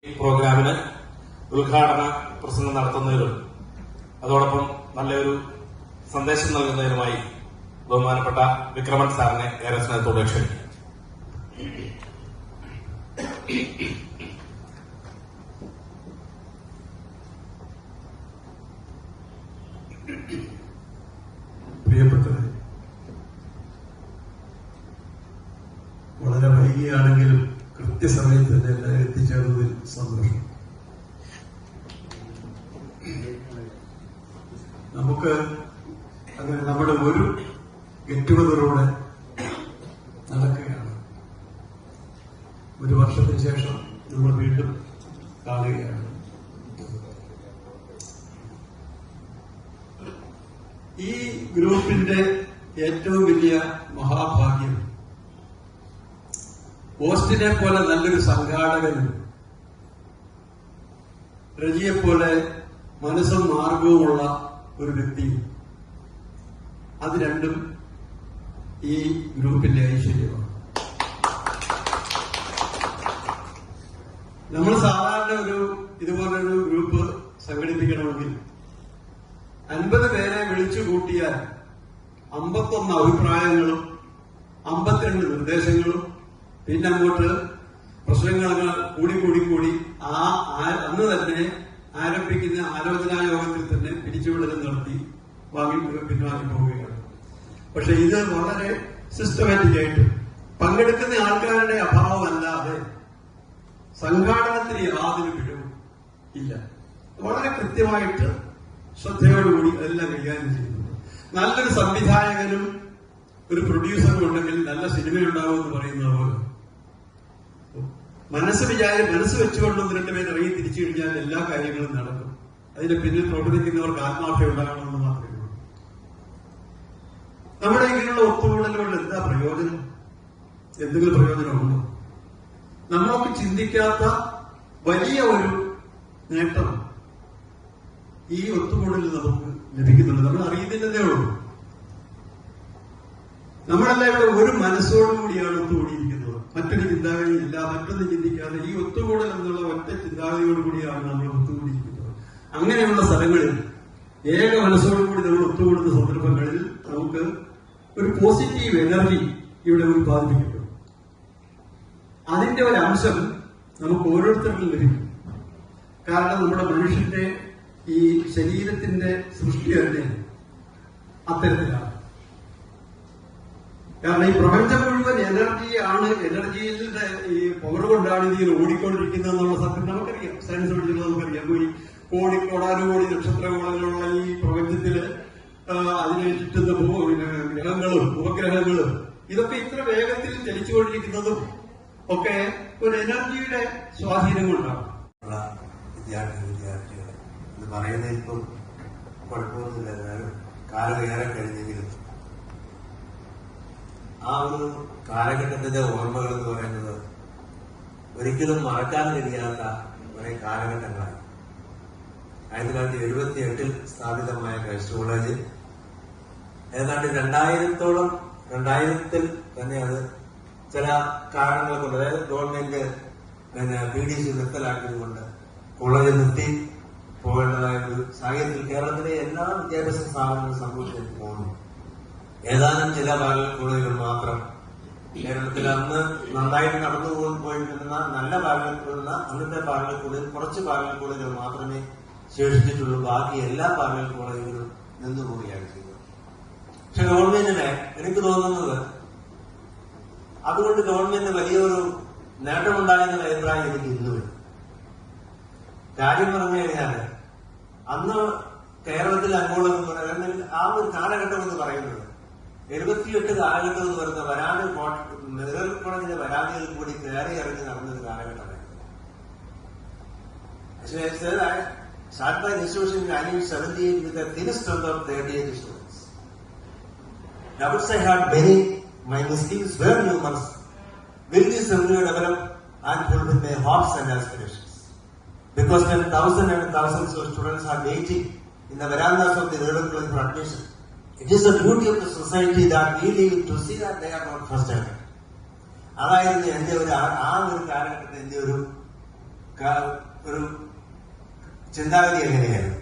ഈ പ്രോഗ്രാമിന് ഉദ്ഘാടന പ്രസംഗം നടത്തുന്നതിലും അതോടൊപ്പം നല്ലൊരു സന്ദേശം നൽകുന്നതിനുമായി ബഹുമാനപ്പെട്ട വിക്രമൻ സാറിനെ ഏറെ സ്നേഹത്തോടെ ക്ഷണിക്കും. പ്രിയപ്പെട്ടവരെ, വളരെ വൈകിയാണെങ്കിലും കൃത്യസമയത്ത് തന്നെ എല്ലാവരും എത്തിച്ചേർന്നതിൽ സന്തോഷം. നമുക്ക് അങ്ങനെ നമ്മുടെ ഒരു ഗെറ്റുഗതറോടെ നടക്കുകയാണ്. ഒരു വർഷത്തിന് ശേഷം നമ്മൾ വീണ്ടും കാണുകയാണ്. ഈ ഗ്രൂപ്പിന്റെ ഏറ്റവും വലിയ മഹാഭാഗ്യം ഓസ്റ്റിനെ പോലെ നല്ലൊരു സംഘാടകനും റജിയെപ്പോലെ മനസ്സും മാർഗവുമുള്ള ഒരു വ്യക്തിയും, അത് രണ്ടും ഈ ഗ്രൂപ്പിന്റെ ഐശ്വര്യമാണ്. നമ്മൾ സാധാരണ ഇതുപോലൊരു ഗ്രൂപ്പ് സംഘടിപ്പിക്കണമെങ്കിൽ 50 പേരെ വിളിച്ചു കൂട്ടിയാൽ 51 അഭിപ്രായങ്ങളും 52 നിർദ്ദേശങ്ങളും പിന്നെ അങ്ങോട്ട് പ്രശ്നങ്ങൾ കൂടി അന്ന് തന്നെ ആരംഭിക്കുന്ന ആലോചനാ യോഗത്തിൽ തന്നെ പിരിച്ചുവിടലും നടത്തി പിൻവാങ്ങി പോവുകയാണ്. പക്ഷെ ഇത് വളരെ സിസ്റ്റമാറ്റിക് ആയിട്ട് പങ്കെടുക്കുന്ന ആൾക്കാരുടെ അഭാവമല്ലാതെ സംഘാടനത്തിന് യാതൊരു പിഴവും ഇല്ല. വളരെ കൃത്യമായിട്ട് ശ്രദ്ധയോടുകൂടി അതെല്ലാം കൈകാര്യം ചെയ്യുന്നുണ്ട്. നല്ലൊരു സംവിധായകനും ഒരു പ്രൊഡ്യൂസറും ഉണ്ടെങ്കിൽ നല്ല സിനിമയുണ്ടാവും എന്ന് പറയുന്നത് പോലെ മനസ്സ് വെച്ചുകൊണ്ട് 2 പേര് ഇറങ്ങി തിരിച്ചു കഴിഞ്ഞാൽ എല്ലാ കാര്യങ്ങളും നടക്കും. അതിന്റെ പിന്നിൽ പ്രവർത്തിക്കുന്നവർക്ക് ആത്മാർത്ഥത ഉണ്ടാകണമെന്ന് മാത്രമേ ഉള്ളൂ. നമ്മുടെ ഇങ്ങനെയുള്ള ഒത്തുകൂടലുകൊണ്ട് എന്താ പ്രയോജനം? എന്തെങ്കിലും പ്രയോജനമുണ്ടോ? നമ്മൾക്ക് ചിന്തിക്കാത്ത വലിയ ഒരു നേട്ടം ഈ ഒത്തുകൂടലിൽ നമുക്ക് ലഭിക്കുന്നുണ്ട്. നമ്മൾ അറിയുന്നില്ലെന്നേ ഉള്ളൂ. നമ്മളെല്ലാം ഇവിടെ ഒരു മനസ്സോടുകൂടിയാണ് ഒത്തുകൂടിയിരിക്കുന്നത്. മറ്റൊരു ചിന്താഗതി ഇല്ല, മറ്റൊന്നും ചിന്തിക്കാതെ ഈ ഒത്തുകൂടൽ എന്നുള്ള ഒറ്റ ചിന്താഗതിയോടുകൂടിയാണ് നമ്മൾ ഒത്തുകൂടിയിരിക്കുന്നത്. അങ്ങനെയുള്ള സ്ഥലങ്ങളിൽ ഏക മനസ്സോടുകൂടി നമ്മൾ ഒത്തുകൂടുന്ന സന്ദർഭങ്ങളിൽ നമുക്ക് ഒരു പോസിറ്റീവ് എനർജി ഇവിടെ ഉത്പാദിപ്പിക്കപ്പെടും. അതിന്റെ ഒരു അംശം നമുക്ക് ഓരോരുത്തർക്കും ലഭിക്കും. കാരണം നമ്മുടെ മനുഷ്യന്റെ ഈ ശരീരത്തിന്റെ സൃഷ്ടി തന്നെ അത്തരത്തിലാണ്. കാരണം ഈ പ്രപഞ്ചം മുഴുവൻ എനർജിയുടെ ഈ പവർ കൊണ്ടാണ് ഇതിൽ ഓടിക്കൊണ്ടിരിക്കുന്നത് എന്നുള്ള സത്യം നമുക്കറിയാം. സയൻസ് പഠിച്ചിട്ട് നമുക്കറിയാം. ഈ കോടാനുകോടി നക്ഷത്രഗോളങ്ങളുള്ള ഈ പ്രപഞ്ചത്തില് അതിനെ ചുറ്റുന്ന ഗ്രഹങ്ങളും ഉപഗ്രഹങ്ങളും ഇതൊക്കെ ഇത്ര വേഗത്തിൽ ചലിച്ചുകൊണ്ടിരിക്കുന്നതും ഒക്കെ ഒരു എനർജിയുടെ സ്വാധീനം കൊണ്ടാണ്. വിദ്യാർത്ഥികൾ ഇത് പറയുന്നത് ഇപ്പം കുഴപ്പമൊന്നുമില്ല. എന്നാലും കാലം ഏറെ കഴിഞ്ഞെങ്കിലും ആ ഒരു കാലഘട്ടത്തിന്റെ ഓർമ്മകൾ എന്ന് പറയുന്നത് ഒരിക്കലും മറക്കാൻ കഴിയാത്ത കുറെ കാലഘട്ടങ്ങളായി. 1978 സ്ഥാപിതമായ ക്രൈസ്റ്റ് കോളേജ് ഏതാണ്ട് 2000-ൽ തന്നെ അത് ചില കാരണങ്ങൾ കൊണ്ട്, അതായത് ഗവൺമെന്റ് PDC നിർത്തലാക്കിയതുകൊണ്ട് കോളേജ് നിർത്തി പോകേണ്ടതായ ഒരു സാഹചര്യത്തിൽ കേരളത്തിലെ എല്ലാ വിദ്യാഭ്യാസ സ്ഥാപനങ്ങളും സംഭവിച്ചു പോകുന്നു. ഏതാനും ചില പാരലൽ കോളേജുകൾ മാത്രം കേരളത്തിൽ അന്ന് നന്നായിട്ട് നടന്നു പോയിരുന്ന നല്ല പാരലൽ കോളേജ്, അന്നത്തെ പാരലൽ കോളേജ് കുറച്ച് പാരലൽ കോളേജുകൾ മാത്രമേ ശേഷിച്ചിട്ടുള്ളൂ. ബാക്കി എല്ലാ പാരലൽ കോളേജുകളും നിന്നുപോവുകയാണ് ചെയ്തത്. പക്ഷെ ഗവൺമെന്റിന് എനിക്ക് തോന്നുന്നത് അതുകൊണ്ട് ഗവൺമെന്റിന് വലിയൊരു നേട്ടമുണ്ടായെന്നുള്ള അഭിപ്രായം എനിക്ക് ഇന്നുമില്ല. കാര്യം പറഞ്ഞു കഴിഞ്ഞാൽ അന്ന് കേരളത്തിൽ അങ്ങോളം എന്ന് പറയുന്നത് ആ ഒരു കാലഘട്ടം എന്ന് പറയുന്നത് 78 കാലഘട്ടം എന്ന് പറയുന്ന മെഡിക്കൽ കോളേജിന്റെ വരാതിയിൽ കൂടി കയറി ഇറങ്ങി നടന്നൊരു കാലഘട്ടമായിരുന്നു. പക്ഷേ start by the institution in 1978 with a thin strength of 38 students. I would say had many, my misgivings were numerous. Will this revenue develop and fulfill my hopes and aspirations? Because when thousands and thousands of students are waiting in the verandas of the medical college for admission, it is the duty of the society that we live to see that they are not frustrated. അതായിരുന്നു എന്റെ ഒരു കാലഘട്ടത്തിൽ എന്റെ ഒരു ഒരു ചിന്താഗതി എങ്ങനെയായിരുന്നു.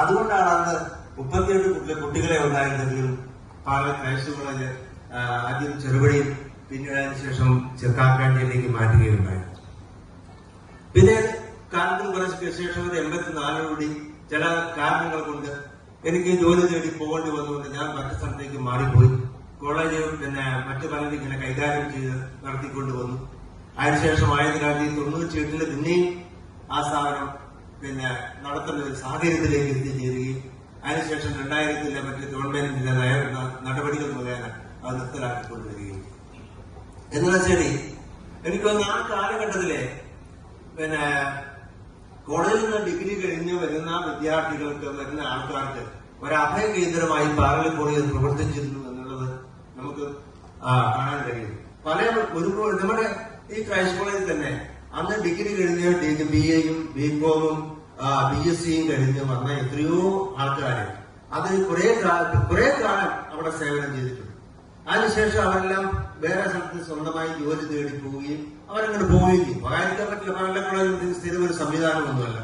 അതുകൊണ്ടാണ് അന്ന് 38 കുട്ടികളെ ഉണ്ടായിരുന്നെങ്കിലും പാർലർ ക്രൈസ്റ്റ് കോളേജ് ആദ്യം ചെറുപടിയും പിന്നീട് അതിനുശേഷം ചെറുക്കാക്കാണ്ടിയിലേക്ക് മാറ്റുകയുണ്ടായി. പിന്നെ കാലത്തിന് കുറച്ച് ശേഷം ഒരു 84 ചില കാരണങ്ങൾ കൊണ്ട് എനിക്ക് ജോലി തേടി പോകേണ്ടി വന്നുകൊണ്ട് ഞാൻ മറ്റു സ്ഥലത്തേക്ക് മാറിപ്പോയി. കോളേജ് പിന്നെ മറ്റു പലരും ഇങ്ങനെ കൈകാര്യം ചെയ്ത് നടത്തിക്കൊണ്ട് വന്നു. അതിനുശേഷം 1998 പിന്നെയും ആ സ്ഥാപനം പിന്നെ നടത്തേണ്ട ഒരു സാഹചര്യത്തിലേക്ക് എത്തിച്ചേരുകയും അതിനുശേഷം 2000 മറ്റ് ഗവൺമെന്റിന്റെ നടപടികൾ മുഖേന അത് നിർത്തലാക്കിക്കൊണ്ടുവരികയും. എന്നാൽ ശരി, എനിക്ക് തോന്നുന്നു ആ കാലഘട്ടത്തിലെ പിന്നെ കോളേജിൽ നിന്ന് ഡിഗ്രി കഴിഞ്ഞ് വരുന്ന വിദ്യാർത്ഥികൾക്ക്, വരുന്ന ആൾക്കാർക്ക് ഒരഭയ കേന്ദ്രമായി പാർലർ കോളേജ് പ്രവർത്തിച്ചിരുന്നു എന്നുള്ളത് നമുക്ക് കാണാൻ കഴിയും. നമ്മുടെ ഈ ക്രൈസ്റ്റ് കോളേജിൽ തന്നെ അന്ന് ഡിഗ്രി കഴിഞ്ഞ് BA-യും BCom-ഉം BSc-യും കഴിഞ്ഞ് വന്ന എത്രയോ ആൾക്കാര് അത് കുറെ കാലം അവിടെ സേവനം ചെയ്തിട്ടുണ്ട്. അതിനുശേഷം അവരെല്ലാം വേറെ സ്ഥലത്ത് സ്വന്തമായി ജോലി തേടി പോവുകയും അവരങ്ങനെ പോവുകയും വായിക്കാൻ പറ്റില്ല. പാർലർ കോളേജിൽ സ്ഥിരം ഒരു സംവിധാനമൊന്നുമല്ല.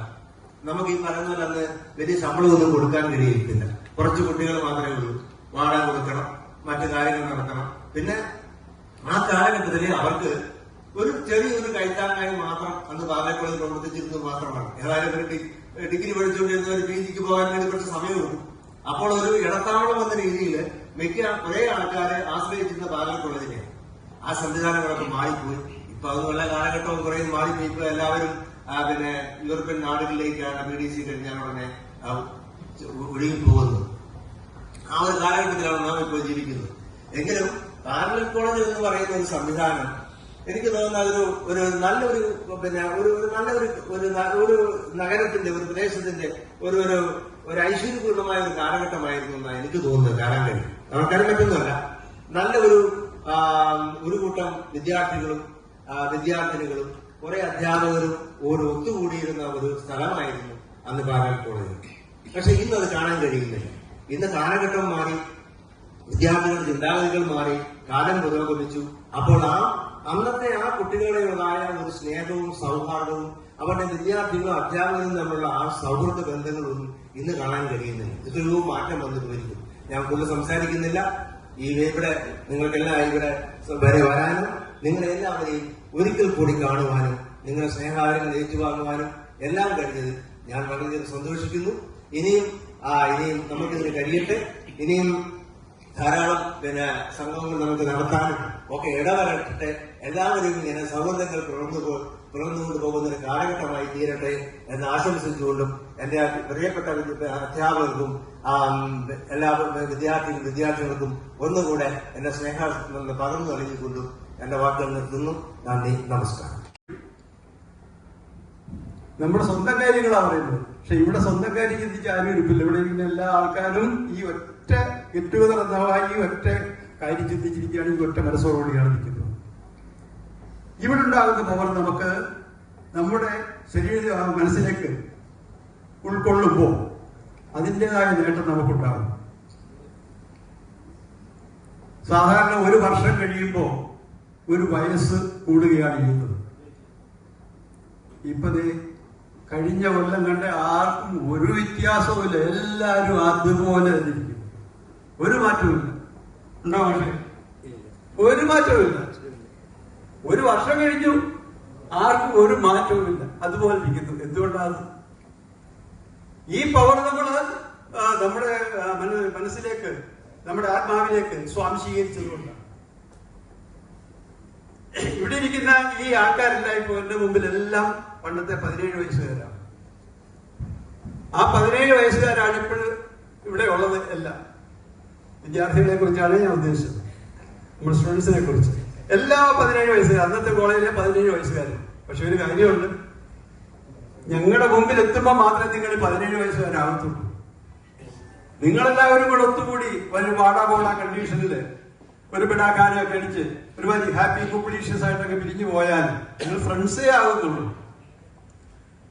നമുക്ക് ഈ പറയുന്ന പോലെ അന്ന് വലിയ ശമ്പളമൊന്നും കൊടുക്കാൻ കഴിയില്ല. കുറച്ച് കുട്ടികൾ മാത്രമേ ഉള്ളൂ. വാടക കൊടുക്കണം, മറ്റു കാര്യങ്ങൾ നടത്തണം. പിന്നെ ആ കാലഘട്ടത്തില് അവർക്ക് ഒരു ചെറിയൊരു കൈത്താങ്ങായി മാത്രം അന്ന് പാർലർ കോളേജ് പ്രവർത്തിച്ചിരുന്നത് മാത്രമാണ്. ഏതായാലും ഡിഗ്രി പഠിച്ചുകൊണ്ടിരുന്നവർ PG-ക്ക് പോകാൻ വേണ്ടി കുറച്ച് സമയമുണ്ട്. അപ്പോൾ ഒരു ഇടത്താവളം എന്ന രീതിയിൽ കുറെ ആൾക്കാരെ ആശ്രയിച്ചിരുന്ന പാർലർ കോളേജിനെ ആ സംവിധാനങ്ങളൊക്കെ മാറിപ്പോയി. ഇപ്പൊ അത് നല്ല കാലഘട്ടവും കുറെ മാറിപ്പോയി. ഇപ്പൊ എല്ലാവരും പിന്നെ യൂറോപ്യൻ നാടുകളിലേക്കാണ് PDC കഴിഞ്ഞാൽ ഉടനെ ഒഴുകി പോകുന്നത്. ആ ഒരു കാലഘട്ടത്തിലാണ് നാം ഇപ്പോൾ ജീവിക്കുന്നത്. എങ്കിലും പാർലർ കോളേജ് എന്ന് പറയുന്ന ഒരു സംവിധാനം എനിക്ക് തോന്നുന്നത് അതൊരു നല്ലൊരു പിന്നെ ഒരു നഗരത്തിന്റെ, ഒരു പ്രദേശത്തിന്റെ ഒരു ഐശ്വര്യപൂർണമായ ഒരു കാലഘട്ടമായിരുന്നു എന്നാണ് എനിക്ക് തോന്നുന്നത്. കാണാൻ കഴിയും. നമുക്കറിയാൻ പറ്റുന്നതല്ല. നല്ല ഒരു കൂട്ടം വിദ്യാർത്ഥികളും വിദ്യാർത്ഥിനികളും കുറെ അധ്യാപകരും ഒത്തുകൂടിയിരുന്ന ഒരു സ്ഥലമായിരുന്നു അന്ന് പാർലർ കോളേജ്. പക്ഷെ ഇന്ന് അത് കാണാൻ കഴിയുന്നില്ല. ഇന്ന് കാലഘട്ടം മാറി, വിദ്യാർത്ഥികളുടെ ചിന്താഗതികൾ മാറി, കാലം പുരോഗമിച്ചു. അപ്പോൾ അന്നത്തെ ആ കുട്ടികളുടേതായ ഒരു സ്നേഹവും സൗഹാർദ്ദവും അവരുടെ വിദ്യാർത്ഥികളും അധ്യാപകരും തമ്മിലുള്ള ആ സൗഹൃദ ബന്ധങ്ങളൊന്നും ഇന്ന് കാണാൻ കഴിയുന്നില്ല. ഇതൊരു മാറ്റം വന്നു പോയിരിക്കും. ഞാൻ കൂടുതൽ സംസാരിക്കുന്നില്ല. ഇവിടെ നിങ്ങൾക്കെല്ലാം ഇവിടെ വരെ വരാനും നിങ്ങളെല്ലാവരെയും ഒരിക്കൽ കൂടി കാണുവാനും നിങ്ങളുടെ സ്നേഹാദരങ്ങൾ ഏറ്റുവാങ്ങുവാനും എല്ലാം കഴിഞ്ഞത് ഞാൻ വളരെയധികം സന്തോഷിക്കുന്നു. ഇനിയും നമുക്കിതിന് കഴിയട്ടെ. ഇനിയും ധാരാളം സംഗമങ്ങൾ നമുക്ക് നടത്താനും ഒക്കെ ഇടവരട്ടെ. എല്ലാവരും ഇങ്ങനെ സൗഹൃദങ്ങൾ പിറന്നുകൊണ്ട് പോകുന്ന ഒരു കാലഘട്ടമായി തീരട്ടെ എന്ന് ആശംസിച്ചുകൊണ്ടും എന്റെ പ്രിയപ്പെട്ട അധ്യാപകർക്കും എല്ലാ വിദ്യാർത്ഥികൾക്കും ഒന്നുകൂടെ എന്റെ സ്നേഹം പകർന്നു നൽകിക്കൊണ്ടും എന്റെ വാക്കുകൾ നിർത്തുന്നു. നന്ദി, നമസ്കാരം. നമ്മുടെ സ്വന്തം കാര്യങ്ങളാണ് പറയുന്നത്. പക്ഷെ ഇവിടെ സ്വന്തം കാര്യം ചിന്തിച്ച് ആരും ഇരിപ്പില്ല. ഇവിടെ ഇരിക്കുന്ന എല്ലാ ആൾക്കാരും ഈ ഒറ്റ ഗെറ്റുഗതർ എന്ന ഈ ഒറ്റ കാര്യം ചിന്തിച്ചിരിക്കുകയാണ്. ഈ ഒറ്റ മനസ്സോടുകൂടിയാണ് നിൽക്കുന്നത്. ഇവിടെ ഉണ്ടാകുന്ന പവർ നമുക്ക് നമ്മുടെ മനസ്സിലേക്ക് ഉൾക്കൊള്ളുമ്പോൾ അതിൻ്റെതായ നേട്ടം നമുക്കുണ്ടാകും. സാധാരണ ഒരു വർഷം കഴിയുമ്പോൾ ഒരു വയസ്സ് കൂടുകയാണ് ചെയ്യുന്നത്. ഇപ്പൊ കഴിഞ്ഞ കൊല്ലം കണ്ട ആർക്കും ഒരു വ്യത്യാസവുമില്ല. എല്ലാവരും അതുപോലെ ഇരിക്കും. ഒരു മാറ്റവുമില്ല. ഉണ്ടോ? പക്ഷേ ഒരു മാറ്റവുമില്ല. ഒരു വർഷം കഴിഞ്ഞു, ആർക്കും ഒരു മാറ്റവുമില്ല. അതുപോലെ ഇരിക്കുന്നു. എന്തുകൊണ്ടാണ്? ഈ പവർ നമ്മുടെ മനസ്സിലേക്ക്, നമ്മുടെ ആത്മാവിലേക്ക് സ്വാംശീകരിച്ചതുകൊണ്ടാണ്. ഇവിടെ ഇരിക്കുന്ന ഈ ആൾക്കാരെല്ലാം ഇപ്പൊ എന്റെ മുമ്പിലെല്ലാം പണ്ടത്തെ 17 വയസ്സുകാരാണ്. ആ 17 വയസ്സുകാരാണ് ഇപ്പോഴും ഇവിടെ ഉള്ളത്. എല്ലാം വിദ്യാർത്ഥികളെ കുറിച്ചാണ് ഞാൻ ഉദ്ദേശിച്ചത്. നമ്മുടെ സ്റ്റുഡൻസിനെ കുറിച്ച് എല്ലാ 17 വയസ്സുകാർ, അന്നത്തെ കോളേജിലെ 17 വയസ്സുകാരും. പക്ഷെ ഒരു കാര്യമുണ്ട്, ഞങ്ങളുടെ മുമ്പിൽ എത്തുമ്പോൾ മാത്രമേ നിങ്ങൾ 17 വയസ്സുകാരാകത്തുള്ളൂ. നിങ്ങളെല്ലാവരും കൂടെ ഒത്തുകൂടി ഒരു വാടാപോള കണ്ടീഷനില് ഒരു പിടാക്കാനൊക്കെ അടിച്ച് ഒരു വലിയ ഹാപ്പി കുപ്ലീഷ്യസ് ആയിട്ടൊക്കെ പിരിഞ്ഞു പോയാൽ നിങ്ങൾ ഫ്രണ്ട്സേ ആകുന്നുള്ളൂ.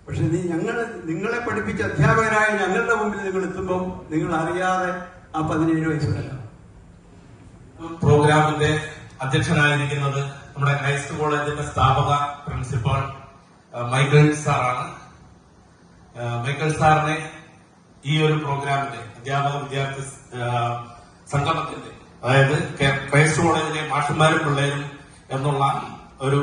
പക്ഷെ നിങ്ങളെ പഠിപ്പിച്ച അധ്യാപകരായ ഞങ്ങളുടെ മുമ്പിൽ നിങ്ങൾ എത്തുമ്പോൾ നിങ്ങൾ അറിയാതെ ആ 17 വയസ്സുകാരാണ്. പ്രോഗ്രാമിന്റെ അധ്യക്ഷനായിരിക്കുന്നത് നമ്മുടെ ക്രൈസ്റ്റ് കോളേജിന്റെ സ്ഥാപക പ്രിൻസിപ്പാൾ മൈക്കിൾ സാറാണ്. മൈക്കിൾ സാറിനെ ഈ ഒരു പ്രോഗ്രാമിന്റെ അധ്യാപക വിദ്യാർത്ഥി സംഗമത്തിന്റെ, അതായത് ക്രൈസ്റ്റ് കോളേജിലെ മാഷന്മാരും പിള്ളേരും എന്നുള്ള ഒരു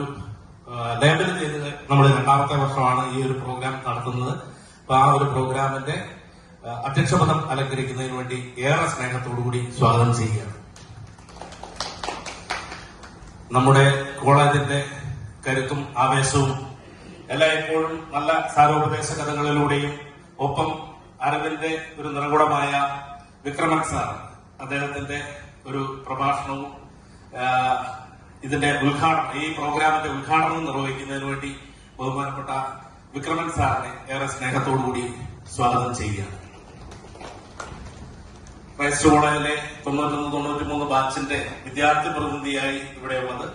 ലേബൽ ചെയ്ത് നമ്മൾ 2ാമത്തെ വർഷമാണ് ഈ ഒരു പ്രോഗ്രാം നടത്തുന്നത്. അപ്പൊ ആ ഒരു പ്രോഗ്രാമിന്റെ അധ്യക്ഷപദം അലങ്കരിക്കുന്നതിന് വേണ്ടി ഏറെ സ്നേഹത്തോടുകൂടി സ്വാഗതം ചെയ്യുകയാണ്. നമ്മുടെ കോളേജിന്റെ കരുത്തും ആവേശവും എല്ലായ്പ്പോഴും നല്ല സാരോപദേശ കഥകളിലൂടെയും ഒപ്പം അറിവിന്റെ ഒരു നിറകുടമായ വിക്രമൻ സാർ അദ്ദേഹത്തിന്റെ ഒരു പ്രഭാഷണവും ഇതിന്റെ ഉദ്ഘാടനം, ഈ പ്രോഗ്രാമിന്റെ ഉദ്ഘാടനം നിർവഹിക്കുന്നതിന് വേണ്ടി ബഹുമാനപ്പെട്ട വിക്രമൻ സാറിനെ ഏറെ സ്നേഹത്തോടുകൂടി സ്വാഗതം ചെയ്യുകയാണ്. ക്രൈസ്റ്റ് കോളേജിലെ 91-93 ബാച്ചിന്റെ വിദ്യാർത്ഥി പ്രതിനിധിയായി ഇവിടെയുള്ളത്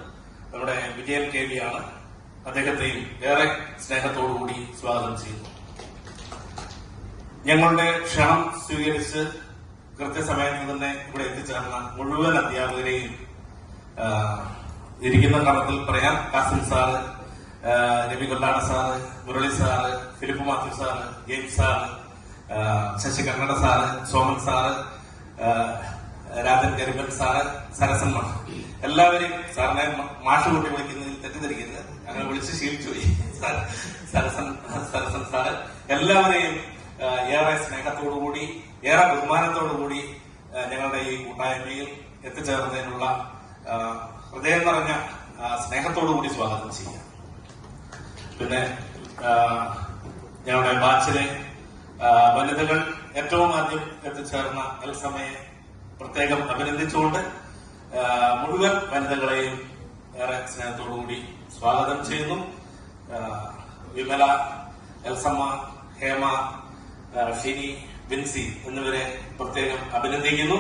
നമ്മുടെ വിജയൻ KV ആണ്. അദ്ദേഹത്തെയും ഏറെ സ്നേഹത്തോടുകൂടി സ്വാഗതം ചെയ്യുന്നു. ഞങ്ങളുടെ ക്ഷണം സ്വീകരിച്ച് കൃത്യസമയത്ത് തന്നെ ഇവിടെ എത്തിച്ചേർന്ന മുഴുവൻ അധ്യാപകരെയും ഇരിക്കുന്ന ക്രമത്തിൽ പറയാം. Kasim sir, Ravi Kollada sir, Murali sir, Philip Mathew sir, James sir, Sasi Kannada sir, Soman sir, Rajan Karimpan sir, Sarasan മാഷ്, എല്ലാവരെയും സാറിനെ മാഷ് കൂട്ടി വിളിക്കുന്നതിൽ തെറ്റിദ്ധരിക്കരുത്, അങ്ങനെ വിളിച്ച് ശീലിച്ചു പോയി. സരസൻ സാറ് എല്ലാവരെയും ഏറെ സ്നേഹത്തോടുകൂടി ഏറെ ബഹുമാനത്തോടുകൂടി ഞങ്ങളുടെ ഈ കൂട്ടായ്മയിൽ എത്തിച്ചേർന്നതിനുള്ള ഹൃദയം നിറഞ്ഞ സ്നേഹത്തോടുകൂടി സ്വാഗതം ചെയ്യാം. പിന്നെ ഞങ്ങളുടെ ബാച്ചിലെ വനിതകൾ ഏറ്റവും ആദ്യം എത്തിച്ചേർന്ന എൽസമ്മയെ പ്രത്യേകം അഭിനന്ദിച്ചുകൊണ്ട് മുഴുവൻ വനിതകളെയും ഏറെ സ്നേഹത്തോടുകൂടി സ്വാഗതം ചെയ്യുന്നു. വിമല, എൽസമ്മ, ഹേമ, ഷിനി, വിൻസി എന്നിവരെ പ്രത്യേകം അഭിനന്ദിക്കുന്നു,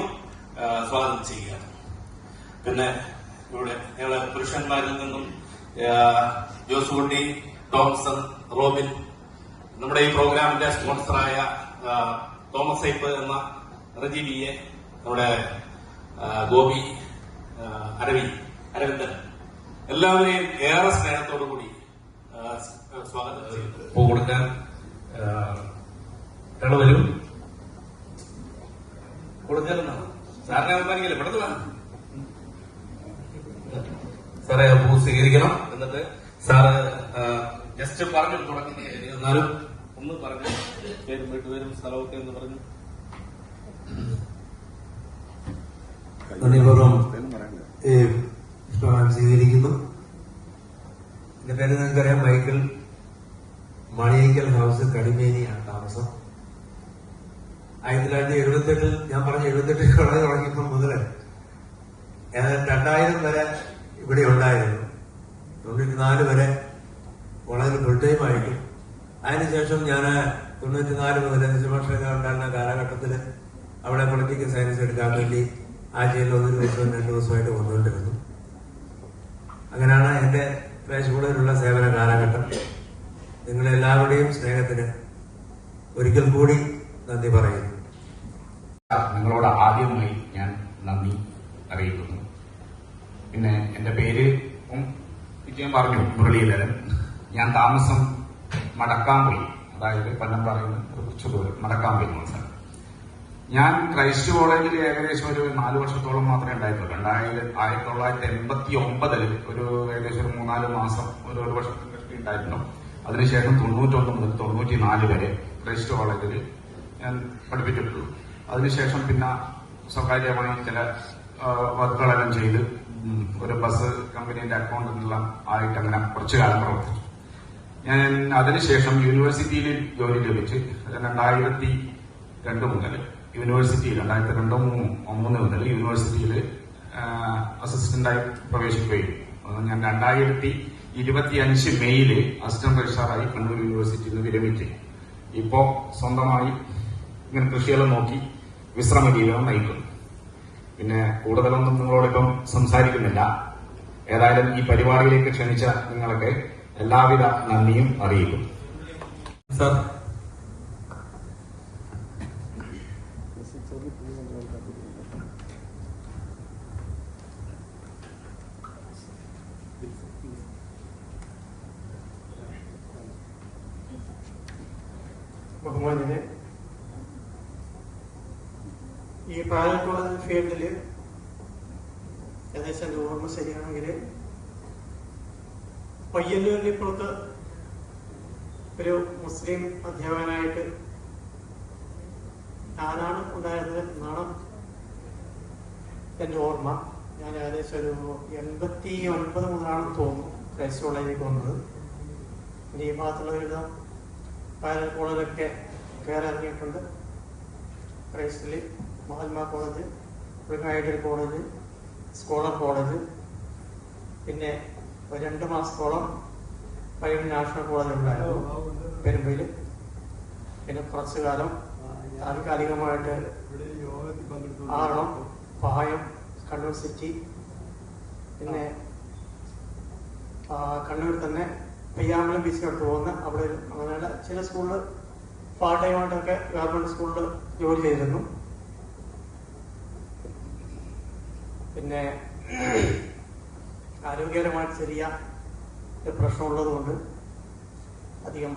സ്വാഗതം ചെയ്യുക. പിന്നെ ഇവിടെ ഞങ്ങളെ പുരുഷന്മാരിൽ നിന്നും ജോസുകുട്ടി, ടോംസൺ, റോബിൻ, നമ്മുടെ ഈ പ്രോഗ്രാമിന്റെ സ്പോൺസറായ തോമസ് ഐപ്പ് എന്ന റജി BA, നമ്മുടെ ഗോപി, അരവിന്ദൻ, എല്ലാവരെയും ഏറെ സ്നേഹത്തോടുകൂടി സ്വാഗതം ചെയ്യുന്നു. കൊടുക്കാൻ വരും കൊടുക്കാറുണ്ടാവും. സാറിനെ അവമാനിക്കല്ലേ, പെട്ടെന്ന് വേണം സാറെ. പൂ സ്വീകരിക്കണം. എന്നിട്ട് സാറ് ജസ്റ്റ് പറഞ്ഞു തുടങ്ങുന്ന, എന്നാലും ഒന്ന് പറഞ്ഞു പേരും വീട്ടുപേരും സ്ഥലമൊക്കെ എന്ന് പറഞ്ഞു. നന്ദിപൂർവ്വം സ്വീകരിക്കുന്നു. എന്റെ പേര് നിങ്ങൾക്കറിയാം, മൈക്കിൾ. മണിയേക്കൽ ഹൗസ്, കടിമേനിയാണ് താമസം. 1978 ഞാൻ പറഞ്ഞ 78 കോളേജ് തുടങ്ങിയപ്പോൾ മുതല് 2000 വരെ ഇവിടെ ഉണ്ടായിരുന്നു. 94 വരെ കോളേജിൽ ഫുൾ ടൈം ആയിട്ടു. അതിനുശേഷം ഞാൻ 94 മുതൽ നിജഭാഷകൾ ഉണ്ടായിരുന്ന കാലഘട്ടത്തിൽ അവിടെ പൊളിറ്റിക്കൽ സയൻസ് എടുക്കാൻ വേണ്ടി ആഴ്ചയിൽ 1 ദിവസവും 2 ദിവസമായിട്ട് വന്നുകൊണ്ടിരുന്നു. അങ്ങനെയാണ് എന്റെ ക്രൈസ്റ്റ് സേവന കാലഘട്ടം. നിങ്ങളെല്ലാവരുടെയും സ്നേഹത്തിന് ഒരിക്കൽ കൂടി നന്ദി പറയുന്നു. നിങ്ങളോട് ആദ്യമായി ഞാൻ നന്ദി അറിയിക്കുന്നു. പിന്നെ എന്റെ പേര് വിജയം പറഞ്ഞു, മുരളീധരൻ. ഞാൻ താമസം മടക്കാംപൊഴി, അതായത് പന്നമ്പാറയിൽ കുറച്ചു ദൂരം മടക്കാംപൊഴി സ്ഥലം. ഞാൻ ക്രൈസ്റ്റ് കോളേജിൽ ഏകദേശം ഒരു 4 വർഷത്തോളം മാത്രമേ ഉണ്ടായിട്ടുള്ളൂ. 1989 ഒരു ഏകദേശം ഒരു 3-4 മാസം, ഒരു വർഷത്തിന് ഉണ്ടായിരുന്നു. അതിനുശേഷം 91 മുതൽ 94 വരെ ക്രൈസ്റ്റ് കോളേജിൽ ഞാൻ പഠിപ്പിച്ചിട്ടുള്ളൂ. അതിനുശേഷം പിന്നെ സ്വകാര്യമായി ചില വർക്കുകളെല്ലാം ചെയ്ത് ഒരു ബസ് കമ്പനീന്റെ അക്കൗണ്ടന്റെല്ലാം ആയിട്ട് അങ്ങനെ കുറച്ചു കാലം പ്രവർത്തിച്ചു. ഞാൻ അതിനുശേഷം യൂണിവേഴ്സിറ്റിയിൽ ജോലി ലഭിച്ച് 2002 മുതൽ യൂണിവേഴ്സിറ്റിയിൽ 2002-03 മുതൽ യൂണിവേഴ്സിറ്റിയിൽ അസിസ്റ്റന്റായി പ്രവേശിക്കുകയും ഞാൻ 2025 മെയ്യില് അസിസ്റ്റന്റ് രജിസ്ട്രാറായി കണ്ണൂർ യൂണിവേഴ്സിറ്റിയിൽ നിന്ന് വിരമിച്ച് ഇപ്പോ സ്വന്തമായി ഇങ്ങനെ കൃഷിയെല്ലാം നോക്കി വിശ്രമ ജീവിതം നയിക്കുന്നു. പിന്നെ കൂടുതലൊന്നും നിങ്ങളോടിപ്പം സംസാരിക്കുന്നില്ല. ഏതായാലും ഈ പരിപാടിയിലേക്ക് ക്ഷണിച്ച നിങ്ങൾക്ക് എല്ലാവിധ നന്ദിയും അറിയിക്കുന്നു. സർ, ബഹുമാന്യനെ, ഈ പാലൽ കോളേജ് ഫീൽഡില് ഏകദേശം എൻ്റെ ഓർമ്മ ശരിയാണെങ്കിൽ പയ്യന്നൂരിപ്പുറത്ത് ഒരു മുസ്ലിം അധ്യാപകനായിട്ട് ഞാനാണ് ഉണ്ടായിരുന്നത് എന്നാണ് എൻ്റെ ഓർമ്മ. ഞാൻ ഏകദേശം ഒരു 89 മുതലാണെന്ന് തോന്നുന്നു ക്രൈസ്റ്റ് കോളേജിലേക്ക് വന്നത്. എൻ്റെ ഈ ഭാഗത്തുള്ള ഒരു പാലൽ കോളേജൊക്കെ കയറി ഇറങ്ങിയിട്ടുണ്ട്. ക്രൈസ്റ്റില് Mahatma college, ideal college, scholar college, പിന്നെ ഒരു 2 മാസത്തോളം പയ്യന്നൂർ നാഷണൽ കോളേജ് ഉണ്ടായിരുന്നു പെരുമ്പയിൽ. പിന്നെ കുറച്ചു കാലം താൽക്കാലികമായിട്ട് ആറളം, പായം, കണ്ണൂർ സിറ്റി, പിന്നെ കണ്ണൂർ തന്നെ പയ്യാമ്പലം ബീച്ചിനടുത്ത് പോകുന്ന അവിടെ അങ്ങനെയുള്ള ചില സ്കൂളിൽ പാർട്ട് ടൈമായിട്ടൊക്കെ ഗവൺമെന്റ് സ്കൂളിൽ ജോലി ചെയ്തിരുന്നു. പിന്നെ ആരോഗ്യപരമായിട്ട് ചെറിയ പ്രശ്നമുള്ളത് കൊണ്ട് അധികം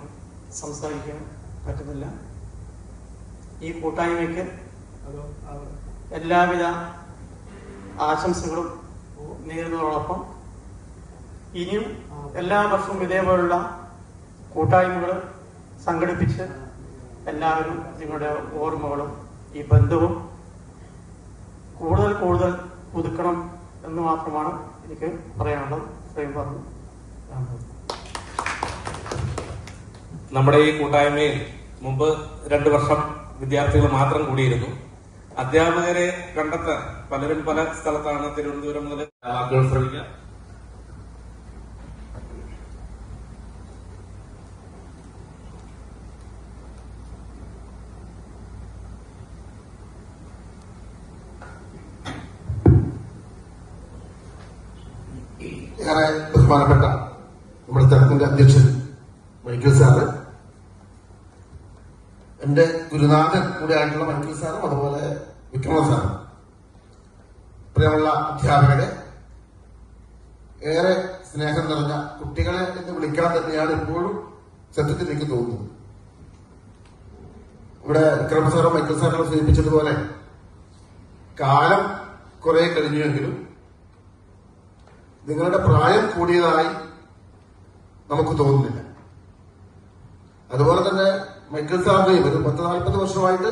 സംസാരിക്കാൻ പറ്റുന്നില്ല. ഈ കൂട്ടായ്മയ്ക്ക് എല്ലാവിധ ആശംസകളും നേരുന്നതോടൊപ്പം ഇനിയും എല്ലാ വർഷവും ഇതേപോലുള്ള കൂട്ടായ്മകൾ സംഘടിപ്പിച്ച് എല്ലാവരും നിങ്ങളുടെ ഓർമ്മകളും ഈ ബന്ധവും കൂടുതൽ കൂടുതൽ പുതുക്കണം എന്ന് മാത്രമാണ് എനിക്ക് പറയാനുള്ളത്. സ്വയം പറഞ്ഞു. നമ്മുടെ ഈ കൂട്ടായ്മയിൽ മുമ്പ് 2 വർഷം വിദ്യാർത്ഥികൾ മാത്രം കൂടിയിരുന്നു. അധ്യാപകരെ കണ്ടെത്താൻ പലരും പല സ്ഥലത്താണ്. തിരുവനന്തപുരം മുതൽ വാക്കുകൾ ശ്രമിക്കുക. ഏറെ ബഹുമാനപ്പെട്ട നമ്മുടെ തലത്തിന്റെ അധ്യക്ഷൻ മൈക്കിൾ സാറ്, എന്റെ ഗുരുനാഥൻ കൂടെ ആയിട്ടുള്ള മൈക്കിൾ സാറും അതുപോലെ വിക്രമ സാറും, പ്രിയമുള്ള അധ്യാപകരെ, ഏറെ സ്നേഹം നിറഞ്ഞ കുട്ടികളെ എന്ന് വിളിക്കാൻ തന്നെയാണ് ഇപ്പോഴും സത്യത്തിൽ എനിക്ക് തോന്നുന്നത്. ഇവിടെ വിക്രമ സാറും മൈക്കിൾ സാറും സൂചിപ്പിച്ചതുപോലെ കാലം കുറെ കഴിഞ്ഞുവെങ്കിലും നിങ്ങളുടെ പ്രായം കൂടിയതായി നമുക്ക് തോന്നുന്നില്ല. അതുപോലെ തന്നെ മൈക്കിൾ സാറിനെയും ഒരു 10-40 വർഷമായിട്ട്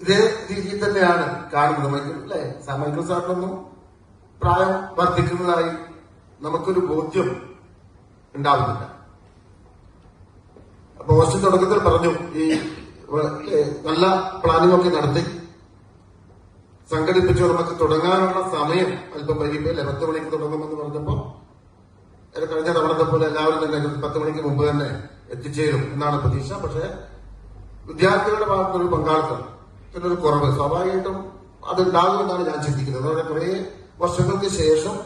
ഇതേ രീതിയിൽ തന്നെയാണ് കാണുന്നത്. മൈക്കിൾ സാറിനൊന്നും പ്രായം വർദ്ധിക്കുന്നതായി നമുക്കൊരു ബോധ്യം ഉണ്ടാവുന്നില്ല. അപ്പൊ ഹോസ്റ്റൽ തുടക്കത്തിൽ പറഞ്ഞു ഈ നല്ല പ്ലാനിംഗ് ഒക്കെ നടത്തി സംഘടിപ്പിച്ചു നമുക്ക് തുടങ്ങാനുള്ള സമയം അല്പം വൈകിപ്പില്ല. 10 മണിക്ക് തുടങ്ങുമെന്ന് പറഞ്ഞപ്പോ കഴിഞ്ഞ തവണത്തെ പോലെ എല്ലാവരും തന്നെ 10 മണിക്ക് മുമ്പ് തന്നെ എത്തിച്ചേരും എന്നാണ് പ്രതീക്ഷ. പക്ഷെ വിദ്യാർത്ഥികളുടെ ഭാഗത്തൊരു പങ്കാളിത്തത്തിനൊരു കുറവ് സ്വാഭാവികമായിട്ടും അതുണ്ടാകുമെന്നാണ് ഞാൻ ചിന്തിക്കുന്നത്. അതുകൊണ്ട് കുറെ വർഷങ്ങൾക്ക് ശേഷം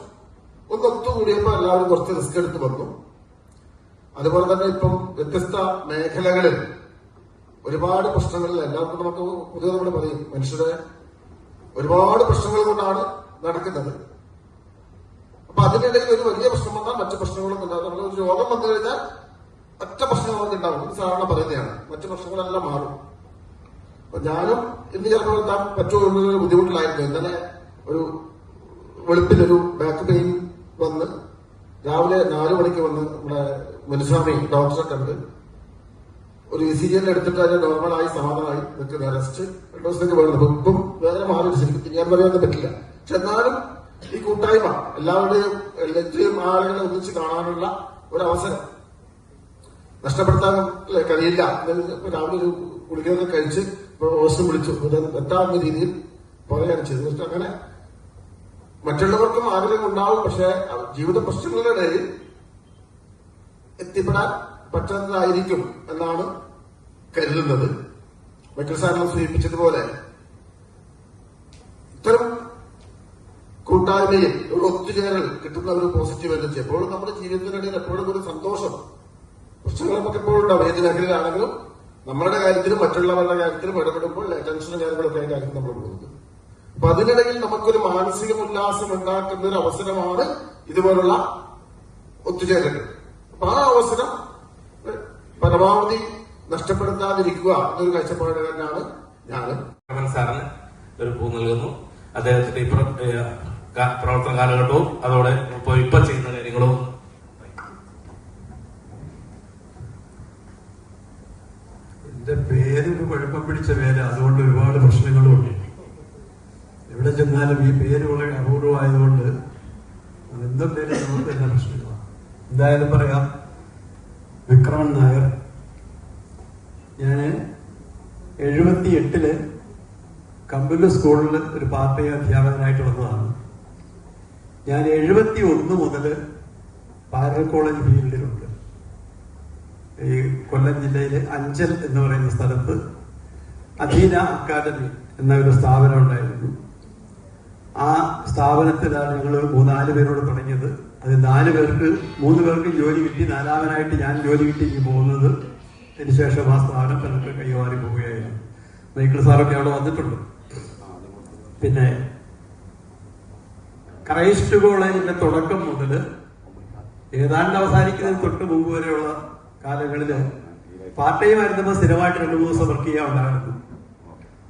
ഒന്ന് ഒത്തുകൂടിയപ്പോൾ എല്ലാവരും കുറച്ച് റിസ്ക് എടുത്ത് വന്നു. അതുപോലെ തന്നെ ഇപ്പം വ്യത്യസ്ത മേഖലകളിൽ ഒരുപാട് പ്രശ്നങ്ങളിൽ എല്ലാവർക്കും നമുക്ക് പൊതുവെ നമ്മൾ പറയും മനുഷ്യരുടെ ഒരുപാട് പ്രശ്നങ്ങൾ കൊണ്ടാണ് നടക്കുന്നത്. അപ്പൊ അതിനിടയിൽ ഒരു വലിയ പ്രശ്നം വന്നാൽ മറ്റു പ്രശ്നങ്ങളൊന്നും ഉണ്ടാകും. നമ്മളൊരു രോഗം വന്നു കഴിഞ്ഞാൽ ഒറ്റ പ്രശ്നങ്ങളൊക്കെ ഉണ്ടാവും. സാധാരണ പറയുന്നതാണ്, മറ്റു പ്രശ്നങ്ങളെല്ലാം മാറും. അപ്പൊ ഞാനും ഇന്ന് ചിലപ്പോൾ എത്താൻ പറ്റുമോ എന്നൊരു ബുദ്ധിമുട്ടിലായിരുന്നു. ഇന്നലെ ഒരു വെളുപ്പിലൊരു ബാക്ക് പെയിൻ വന്ന് രാവിലെ 4 മണിക്ക് വന്ന് നമ്മുടെ മുനുസ്വാമി ഡോക്ടറെ കണ്ട് ഒരു ECG എടുത്തിട്ട് അതിന് നോർമലായി സമാധാനമായി നിൽക്കുന്ന റെസ്റ്റ് 2 ദിവസത്തേക്ക് വേണം. ഇപ്പം വേദന മാറി ശരിക്കും ഞാൻ പറയാൻ പറ്റില്ല. പക്ഷെ എന്നാലും ഈ കൂട്ടായ്മ എല്ലാവരുടെയും എല്ലാവരെയും ആളുകളെ ഒന്നിച്ച് കാണാനുള്ള ഒരു അവസരം നഷ്ടപ്പെടുത്താൻ കഴിയില്ല. രാവിലെ ഒരു ഗുളികയൊക്കെ കഴിച്ച് ഹോസ്റ്റൽ വിളിച്ചു എത്താവുന്ന രീതിയിൽ പറയുകയാണ് ചെയ്തത്. പക്ഷെ അങ്ങനെ മറ്റുള്ളവർക്കും ആഗ്രഹം ഉണ്ടാവും. പക്ഷെ ജീവിത പ്രശ്നങ്ങളുടെ ഇടയിൽ എത്തിപ്പെടാൻ പറ്റുന്നതായിരിക്കും എന്നാണ് കരുതുന്നത്. മൈക്കിൾ സാറിനെ സൂചിപ്പിച്ചതുപോലെ ഇത്തരം കൂട്ടായ്മയിൽ ഒരു ഒത്തുചേരൽ കിട്ടുന്ന ഒരു പോസിറ്റീവ് എനർജി എപ്പോഴും നമ്മുടെ ജീവിതത്തിനിടയിൽ എപ്പോഴും ഒരു സന്തോഷം. പ്രശ്നങ്ങൾ നമുക്ക് എപ്പോഴും ഉണ്ടാവും. ഏത് മേഖലയിലാണെങ്കിലും നമ്മളുടെ കാര്യത്തിലും മറ്റുള്ളവരുടെ കാര്യത്തിലും ഇടപെടുമ്പോൾ ടെൻഷനും കാര്യങ്ങളൊക്കെ ആയിരിക്കും നമ്മൾ പോകുന്നത്. അപ്പൊ അതിനിടയിൽ നമുക്കൊരു മാനസിക ഉല്ലാസം ഉണ്ടാക്കുന്ന ഒരു അവസരമാണ് ഇതുപോലുള്ള ഒത്തുചേരൽ. അപ്പൊ ആ അവസരം പരമാവധി നഷ്ടപ്പെടുത്താതിരിക്കുക എന്നൊരു കാഴ്ചപ്പാട് തന്നെയാണ് ഞാൻ സാറിന് ഒരു പൂ നൽകുന്നു. അദ്ദേഹത്തിന്റെ പ്രവർത്തന കാലഘട്ടവും അതോടെ ഇപ്പൊ ചെയ്യുന്ന കാര്യങ്ങളും. എന്റെ പേരൊരു കുഴപ്പം പിടിച്ച പേര്, അതുകൊണ്ട് ഒരുപാട് പ്രശ്നങ്ങളുണ്ട്. എവിടെ ചെന്നാലും ഈ പേര് വളരെ അപൂർവമായതുകൊണ്ട് എന്തും പേര് നമുക്ക് തന്നെ പ്രശ്നങ്ങളാണ്. എന്തായാലും പറയാം, വിക്രമൻ നായർ. ഞാന് 78 കമ്പ്യൂട്ടർ സ്കൂളിൽ ഒരു പാർട്ട് ടൈം അധ്യാപകനായിട്ട് വന്നതാണ്. ഞാൻ 71 മുതൽ പാരൽ കോളേജ് ഫീൽഡിലുണ്ട്. ഈ കൊല്ലം ജില്ലയിലെ അഞ്ചൽ എന്ന് പറയുന്ന സ്ഥലത്ത് അധീന അക്കാദമി എന്ന ഒരു സ്ഥാപനം ഉണ്ടായിരുന്നു. ആ സ്ഥാപനത്തിലാണ് ഞങ്ങൾ 3-4 പേരോട് തുടങ്ങിയത്. അത് 3 പേർക്ക് ജോലി കിട്ടി. 4-മനായിട്ട് ഞാൻ ജോലി കിട്ടി പോകുന്നത്. അതിനുശേഷം ആ സ്ഥാപനം പലർക്ക് കൈമാറി പോവുകയായിരുന്നു. മൈക്കിൾ സാറൊക്കെ അവിടെ വന്നിട്ടുണ്ട്. പിന്നെ ക്രൈസ്റ്റ് കോളേജിന്റെ തുടക്കം മുതൽ ഏതാണ്ട് അവസാനിക്കുന്നതിന് തൊട്ട് മുമ്പ് വരെയുള്ള കാലങ്ങളില് പാർട്ട് ടൈം ആയിരുന്നപ്പോൾ സ്ഥിരമായിട്ട് 2-3 ദിവസം വർക്ക് ചെയ്യാറുണ്ടായിരുന്നു.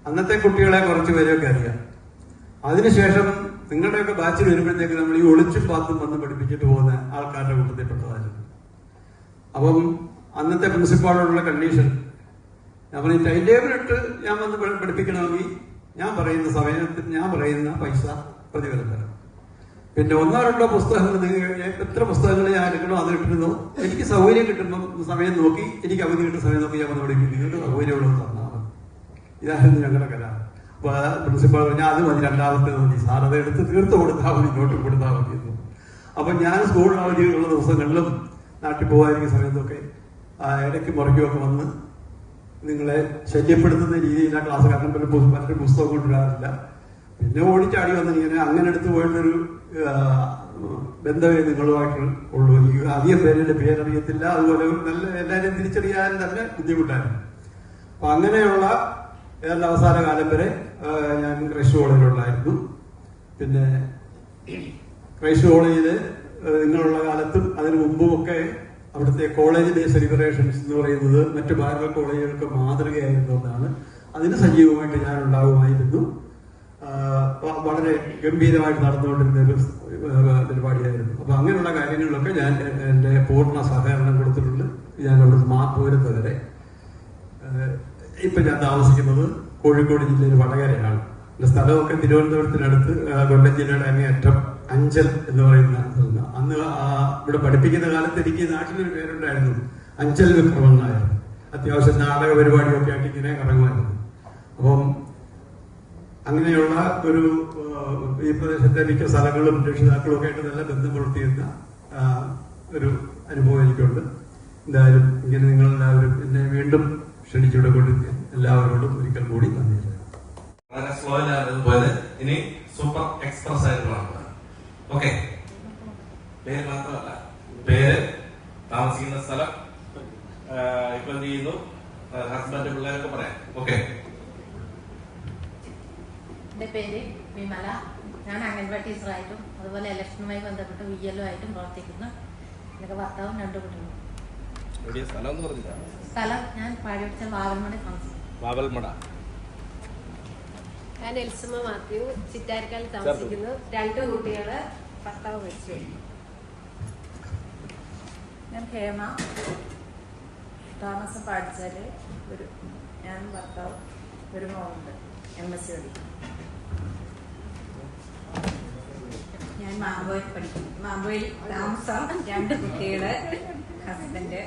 അന്നത്തെ കുട്ടികളെ കുറച്ച് പേരെയൊക്കെ അറിയാം. അതിനുശേഷം നിങ്ങളുടെയൊക്കെ ബാച്ചിൽ വരുമ്പോഴത്തേക്ക് നമ്മൾ ഈ ഒളിച്ചും പാത്തും വന്ന് പഠിപ്പിച്ചിട്ട് പോകുന്ന ആൾക്കാരുടെ കൂട്ടത്തിൽപ്പെട്ടതായിരുന്നു. അപ്പം അന്നത്തെ പ്രിൻസിപ്പാളോടുള്ള കണ്ടീഷൻ, നമ്മൾ ഈ ടൈം ടേബിൾ ഇട്ട് ഞാൻ വന്ന് പഠിപ്പിക്കണമെങ്കിൽ ഞാൻ പറയുന്ന സമയത്തിന് ഞാൻ പറയുന്ന പൈസ പ്രതിഫലം തരാം. പിന്നെ 1-2 പുസ്തകങ്ങൾ, എത്ര പുസ്തകങ്ങൾ ഞാൻ എടുക്കണോ അത് കിട്ടുന്നതോ എനിക്ക് സൗകര്യം കിട്ടുമ്പോൾ സമയം നോക്കി, എനിക്ക് അവധി കിട്ടുന്ന സമയം നോക്കി ഞാൻ വന്ന് പഠിക്കും. നിങ്ങൾക്ക് സൗകര്യമുള്ളത് തന്നാൽ മതി. ഇതായിരുന്നു ഞങ്ങളുടെ കരാർ. അപ്പൊ പ്രിൻസിപ്പാൾ പറഞ്ഞാൽ അത് മതി, 2-മത്തേത് മതി സാർ, അത് എടുത്ത് തീർത്ത് കൊടുത്താൽ മതി, നോട്ട് കൊടുത്താൽ മതി എന്ന്. അപ്പൊ ഞാൻ സ്കൂൾ അവധിയുള്ള ദിവസങ്ങളിലും നാട്ടിൽ പോകാതിരിക്കുന്ന സമയത്തൊക്കെ ഇടയ്ക്ക് മുറയ്ക്കുമൊക്കെ വന്ന് നിങ്ങളെ ശല്യപ്പെടുത്തുന്ന രീതിയിലുള്ള ക്ലാസ്, കാരണം മറ്റൊരു പുസ്തകം കൊണ്ടുവരാറില്ല. പിന്നെ ഓടിച്ചാടി വന്ന് ഇങ്ങനെ അങ്ങനെ എടുത്ത് പോയിട്ടൊരു ബന്ധമേ നിങ്ങളുമായിട്ട് ഉള്ളൂ. ഈ അധികം പേരുടെ പേരറിയത്തില്ല, അതുപോലെ നല്ല എല്ലാവരെയും തിരിച്ചറിയാൻ തന്നെ ബുദ്ധിമുട്ടായിരുന്നു. അപ്പൊ അങ്ങനെയുള്ള ഏതാണ്ട് അവസാന കാലം വരെ ഞാൻ ക്രൈസ്റ്റ് കോളേജിലുണ്ടായിരുന്നു. പിന്നെ ക്രൈസ്റ്റ് കോളേജില് നിങ്ങളുള്ള കാലത്തും അതിനു മുമ്പുമൊക്കെ അവിടുത്തെ കോളേജ് ഡേ സെലിബ്രേഷൻസ് എന്ന് പറയുന്നത് മറ്റു പാരലൽ കോളേജുകൾക്ക് മാതൃകയായിരുന്നതാണ്. അതിന് സജീവമായിട്ട് ഞാൻ ഉണ്ടാകുമായിരുന്നു. വളരെ ഗംഭീരമായിട്ട് നടന്നുകൊണ്ടിരുന്ന ഒരു പരിപാടിയായിരുന്നു. അപ്പൊ അങ്ങനെയുള്ള കാര്യങ്ങളിലൊക്കെ ഞാൻ എന്റെ പൂർണ്ണ സഹകരണം കൊടുത്തിട്ടുണ്ട്. ഞാൻ അവിടെ പോരുന്നത് വരെ. ഇപ്പൊ ഞാൻ താമസിക്കുന്നത് കോഴിക്കോട് ജില്ലയിൽ വടകരയാണ്. എന്റെ സ്ഥലമൊക്കെ തിരുവനന്തപുരത്തിനടുത്ത് കൊല്ലം ജില്ലയുടെ അങ്ങേയറ്റം അഞ്ചൽ എന്ന് പറയുന്ന സ്ഥലം. അന്ന് ഇവിടെ പഠിപ്പിക്കുന്ന കാലത്ത് എനിക്ക് നാട്ടിലൊരു പേരുണ്ടായിരുന്നു, അഞ്ചൽ വിക്രമൻ നായർ. അത്യാവശ്യം നാടക പരിപാടിയൊക്കെ ആയിട്ട് ഇങ്ങനെ ഇറങ്ങുമായിരുന്നു. അപ്പം അങ്ങനെയുള്ള ഒരു ഈ പ്രദേശത്തെ മിക്ക സ്ഥലങ്ങളും രക്ഷിതാക്കളും ഒക്കെ ആയിട്ട് നല്ല ബന്ധം പുലർത്തിയിരുന്ന ഒരു അനുഭവം എനിക്കുണ്ട്. എന്തായാലും ഇങ്ങനെ നിങ്ങളെല്ലാവരും എന്നെ വീണ്ടും ക്ഷണിച്ചുവിടെ കൊണ്ട് എല്ലാവരോടും ഒരിക്കൽ കൂടി നന്ദി. വളരെ സ്ലോയിലാണ് പോയത്. ഇനി സൂപ്പർ എക്സ്പ്രസ് ആയിട്ടുള്ളതാണ്. ഓക്കെ, പേര് മാത്രമല്ല, പേര്, താമസിക്കുന്ന സ്ഥലം, ഇപ്പൊ എന്ത് ചെയ്യുന്നു, ഹസ്ബൻഡ്, പിള്ളേരൊക്കെ പറയാം. ഓക്കെ. എന്റെ പേര് വിമല. ഞാൻ അംഗൻവാടി ടീച്ചറായിട്ടും അതുപോലെ ഇലക്ഷനുമായി ബന്ധപ്പെട്ട് VLO ആയിട്ടും പ്രവർത്തിക്കുന്നു. എനിക്ക് ഭർത്താവും 2 കുട്ടികളും. സ്ഥലം ഞാൻ പാടിപിടിച്ച വാവൽമട താമസിക്കുന്നു. വാവൽമട. ഞാൻ എൽസുമ മാത്യു, ചിറ്റാരിക്കാൽ താമസിക്കുന്നു. 2 കുട്ടികള്, ഭർത്താവ് മരിച്ചു. ഞാൻ ഹേമ, താമസം പാടിച്ചാല്. ഞാൻ ഭർത്താവ്, ഒരു മോളുണ്ട്, MSc പഠിക്കും. ഞാൻ മാമ്പോയിൽ പഠിക്കും. മാമ്പോയിൽ താമസം, 2 കുട്ടികള്, ഹസ്ബൻഡ്,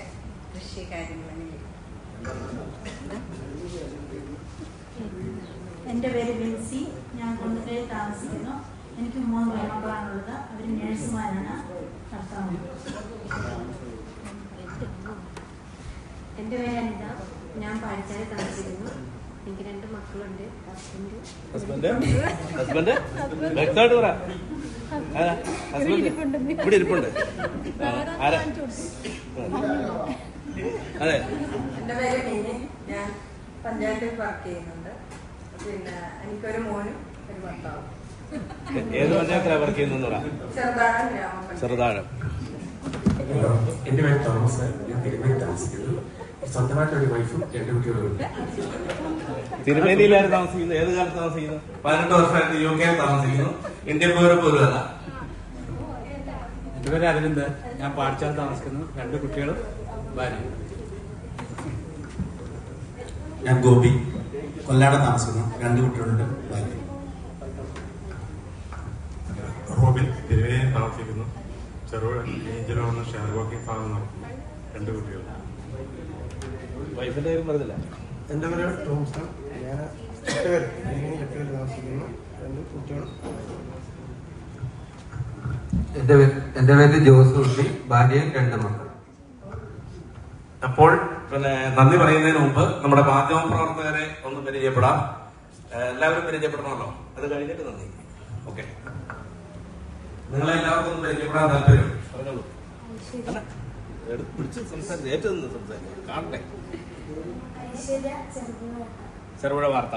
കൃഷി കാര്യങ്ങളെങ്കിലും. എൻ്റെ പേര് ബിൻസി. ഞാൻ കൊണ്ടുകയിൽ താമസിക്കുന്നു. എനിക്ക് 3 പെൺമക്കളാണുള്ളത്. അവർ നേഴ്സുമാരാണ്. ഭർത്താവ്. എൻ്റെ പേര് അനിത. ഞാൻ പാടിച്ചാല് താമസിക്കുന്നു. എനിക്ക് 2 മക്കളുണ്ട്. ഹസ്ബൻഡ് വ്യക്തമായിട്ട് പറ. ഇവിടെ ഇരിപ്പുണ്ട്. അതെ. എൻ്റെ പേര് മീനി. ഞാൻ പഞ്ചായത്തിൽ വർക്ക് ചെയ്യുന്നുണ്ട്. പിന്നെ എനിക്കൊരു മോനും ഒരു ഭർത്താവും. ഏത് പഞ്ചായത്തിലാണ് വർക്ക് ചെയ്യുന്ന? ചെറുതാഴം ഗ്രാമപഞ്ചായത്ത്. ചെറുതാഴം. എന്റെ പേര് തോമസ്. ഞാൻ തിരുവനന്തപുരം താമസിക്കുന്നു. സ്വന്തമായിട്ടൊരു വൈഫും 2 കുട്ടികളും. തിരുമേനിയിലായിരുന്നു താമസിക്കുന്നത്. ഏത് കാലത്ത് താമസിക്കുന്നു? 18 വർഷമായിട്ട് UK താമസിക്കുന്നു. ഇന്ത്യൻ പൗരൻ പോലും അല്ല. എന്റെ പേര് അരവിന്ദ്. ഞാൻ പാടിച്ചാൽ താമസിക്കുന്നു. 2 കുട്ടികളും ഭാര്യ. ഞാൻ ഗോപി, കൊല്ലാട് താമസിക്കുന്നു. 2 കുട്ടികളുണ്ട്, ഭാര്യ. റോബിൻ, തിരുവേനിയിൽ താമസിക്കുന്നു. ചെറുപുഴ ഏഞ്ചലോന്ന് ഷെയർ വാക്കിംഗ് ഫാം നടത്തുന്നു. 2 കുട്ടികൾ. വൈഫിന്റെ പേരും പറഞ്ഞില്ല. എൻ്റെ പേര് ടോംസൺ. ഞാൻ എട്ടുപേര് താമസിക്കുന്നു. 2 കുട്ടികളും. എന്റെ പേര് ജോസ് കുട്ടി, ഭാര്യയും 2 മക്കൾ. അപ്പോൾ നന്ദി പറയുന്നതിന് മുമ്പ് നമ്മുടെ മാധ്യമ പ്രവർത്തകരെ ഒന്ന് പരിചയപ്പെടാം. എല്ലാവരും പരിചയപ്പെടണമല്ലോ. അത് കഴിഞ്ഞിട്ട് നന്ദി. ഓക്കെ, നിങ്ങളെ എല്ലാവർക്കും ഒന്ന് പരിചയപ്പെടാൻ താല്പര്യം പറഞ്ഞോളൂ. പിടിച്ച് സംസാരിച്ച് ഏറ്റവും സംസാരിക്കും. കാണട്ടെ. ചെറുപുഴ വാർത്ത.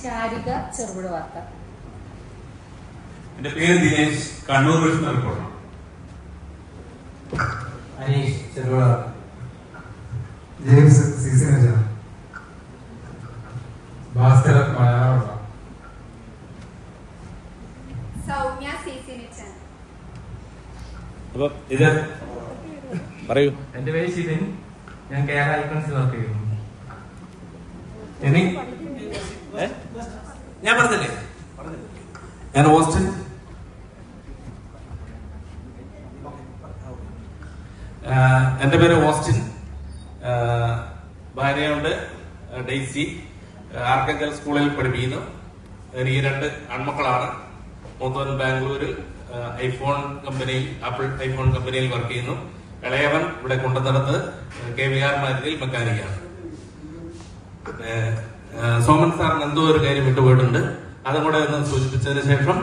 ശാരിക, ചെറുപുഴ വാർത്ത. എന്റെ പേര് ദിനേശ്, കണ്ണൂർ വിഷൻ റിപ്പോർട്ടർ. അനീഷ്, ചെറുപുഴ വാർത്ത. James, season Bhaskar, Malayalam. Soumya, season. അപ്പൊ ഇത് പറയൂ. എന്റെ പേര് ശിവൻ. ഞാൻ കേരള ഐക്കൺസിൽ വർക്ക് ചെയ്യുന്നു. ഇനി ഞാൻ പറഞ്ഞില്ലേ, ഞാൻ ഓസ്റ്റിൻ. എന്റെ പേര് ഓസ്റ്റിൻ. ഭാര്യയുണ്ട് ഡെയ്സി. ആർക്കഞ്ചൽ സ്കൂളിൽ പഠിപ്പിക്കുന്നു. എനിക്ക് 2 ആൺമക്കളാണ്. മൂത്തവൻ ബാംഗ്ലൂരിൽ ഐഫോൺ കമ്പനിയിൽ, ആപ്പിൾ ഐഫോൺ കമ്പനിയിൽ വർക്ക് ചെയ്യുന്നു. ഇളയവൻ ഇവിടെ കൊണ്ടുനടത്ത് KVR മാരുതിയിൽ മെക്കാനിക്കാണ്. സോമൻ സാറിന് എന്തോ ഒരു കാര്യം വിട്ടുപോയിട്ടുണ്ട്. അതും കൂടെ ഒന്ന് സൂചിപ്പിച്ചതിന് ശേഷം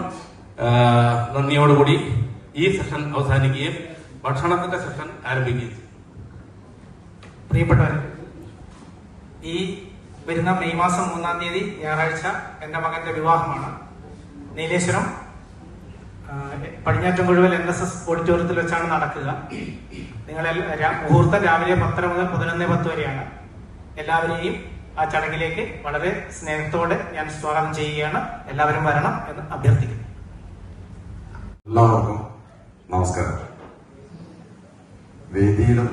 നന്ദിയോടുകൂടി ഈ സെഷൻ അവസാനിക്കുകയും ഭക്ഷണത്തിന്റെ സെഷൻ ആരംഭിക്കുകയും ചെയ്യും. പ്രിയപ്പെട്ടവരെ, ഈ വരുന്ന മെയ് മാസം 3-ാം തീയതി ഞായറാഴ്ച എന്റെ മകന്റെ വിവാഹമാണ്. നീലേശ്വരം പടിഞ്ഞാറ്റൻകുഴുവൽ NSS ഓഡിറ്റോറിയത്തിൽ വെച്ചാണ് നടക്കുക. മുഹൂർത്തം രാവിലെ 10 മുതൽ 11:10 വരെയാണ്. എല്ലാവരെയും ആ ചടങ്ങിലേക്ക് വളരെ സ്നേഹത്തോടെ ഞാൻ സ്വാഗതം ചെയ്യുകയാണ്. എല്ലാവരും വരണം എന്ന് അഭ്യർത്ഥിക്കുന്നു. എല്ലാവർക്കും നമസ്കാരം. വേദിയിലും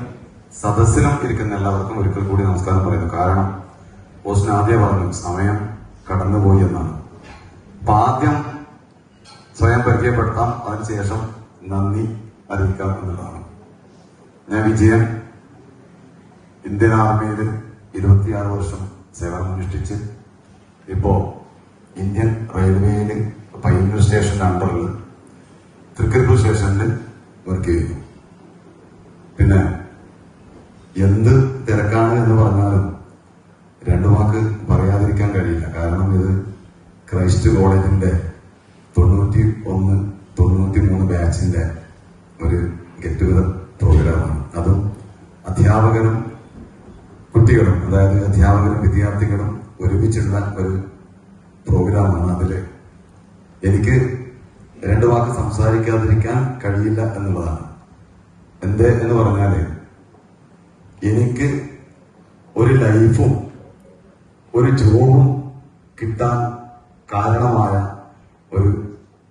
സദസ്സിലും ഇരിക്കുന്ന എല്ലാവർക്കും ഒരിക്കൽ കൂടി നമസ്കാരം പറയുന്നു. കാരണം ഓസ്റ്റിൻ ആദ്യം പറഞ്ഞു സമയം കടന്നുപോയി എന്നാണ്. അപ്പൊ ആദ്യം സ്വയം പരിചയപ്പെടുത്താം, അതിനുശേഷം നന്ദി അറിയിക്കാം എന്നുള്ളതാണ്. ഞാൻ വിജയൻ, ഇന്ത്യൻ ആർമിയിൽ 26 വർഷം സേവനമനുഷ്ഠിച്ച് ഇപ്പോ ഇന്ത്യൻ റെയിൽവേയിൽ പയ്യന്നൂർ സ്റ്റേഷന്റെ അണ്ടറിൽ തൃക്കരിപ്പൂർ സ്റ്റേഷനിൽ വർക്ക് ചെയ്യുന്നു. പിന്നെ എന്ത് തിരക്കാണ് എന്ന് പറഞ്ഞാലും 2 വാക്ക് പറയാതിരിക്കാൻ കഴിയില്ല. കാരണം ഇത് ക്രൈസ്റ്റ് കോളേജിന്റെ 91-93 ബാച്ചിന്റെ ഒരു ഗെറ്റ് ടുഗദർ പ്രോഗ്രാമാണ്. അതും അധ്യാപകരും കുട്ടികളും, അതായത് അധ്യാപകരും വിദ്യാർത്ഥികളും ഒരുമിച്ചുള്ള ഒരു പ്രോഗ്രാമാണ്. അതില് എനിക്ക് 2 വാക്ക് സംസാരിക്കാതിരിക്കാൻ കഴിയില്ല എന്നുള്ളതാണ്. എന്ത് എന്ന് പറഞ്ഞാല് എനിക്ക് ഒരു ലൈഫും ഒരു ജോബും കിട്ടാൻ കാരണമായ ഒരു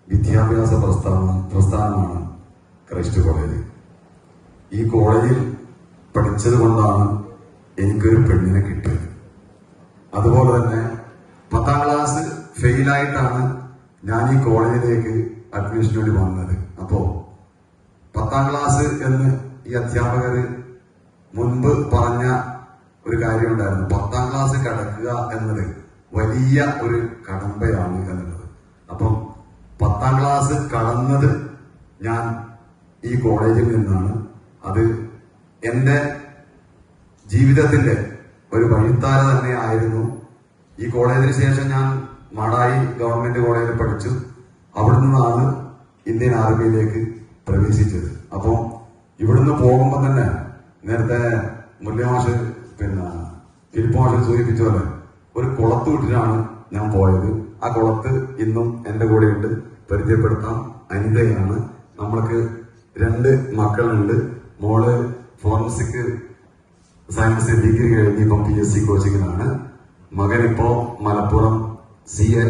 വിദ്യാഭ്യാസ പ്രസ്ഥാനമാണ് ക്രൈസ്റ്റ് കോളേജ്. ഈ കോളേജിൽ പഠിച്ചത് കൊണ്ടാണ് എനിക്കൊരു പെണ്ണിനെ കിട്ടിയത്. അതുപോലെ തന്നെ 10ാം ക്ലാസ് ഫെയിലായിട്ടാണ് ഞാൻ ഈ കോളേജിലേക്ക് അഡ്മിഷന് വേണ്ടി വന്നത്. അപ്പോ 10ാം ക്ലാസ് എന്ന് ഈ അധ്യാപകര് മുൻപ് പറഞ്ഞ ഒരു കാര്യം ഉണ്ടായിരുന്നു. 10ാം ക്ലാസ് കടക്കുക എന്നത് വലിയ ഒരു കടമ്പയാണ് എന്നുള്ളത്. അപ്പം 10ാം ക്ലാസ് കടന്നത് ഞാൻ ഈ കോളേജിൽ നിന്നാണ്. അത് എന്റെ ജീവിതത്തിന്റെ ഒരു വഴിത്താര തന്നെ ആയിരുന്നു. ഈ കോളേജിന് ശേഷം ഞാൻ മാടായി ഗവൺമെന്റ് കോളേജിൽ പഠിച്ചു. അവിടെ നിന്നാണ് ഇന്ത്യൻ ആർമിയിലേക്ക് പ്രവേശിച്ചത്. അപ്പോൾ ഇവിടുന്ന് പോകുമ്പോൾ തന്നെ നേരത്തെ മുല്യമാഷ് ഫിലിപ്പ് മാഷ് സൂചിപ്പിച്ച പോലെ ഒരു കുളത്ത് വിട്ടിട്ടാണ് ഞാൻ പോയത്. ആ കുളത്ത് ഇന്നും എന്റെ കൂടെയുണ്ട്. പരിചയപ്പെടുത്താം, അനിതയാണ്. നമ്മൾക്ക് 2 മക്കളുണ്ട്. മോള് ഫോറൻസിക് സയൻസ് ഡിഗ്രി കഴിഞ്ഞ് ഇപ്പം PSC കോച്ചിങ്ങിലാണ്. മകനിപ്പോ മലപ്പുറം CA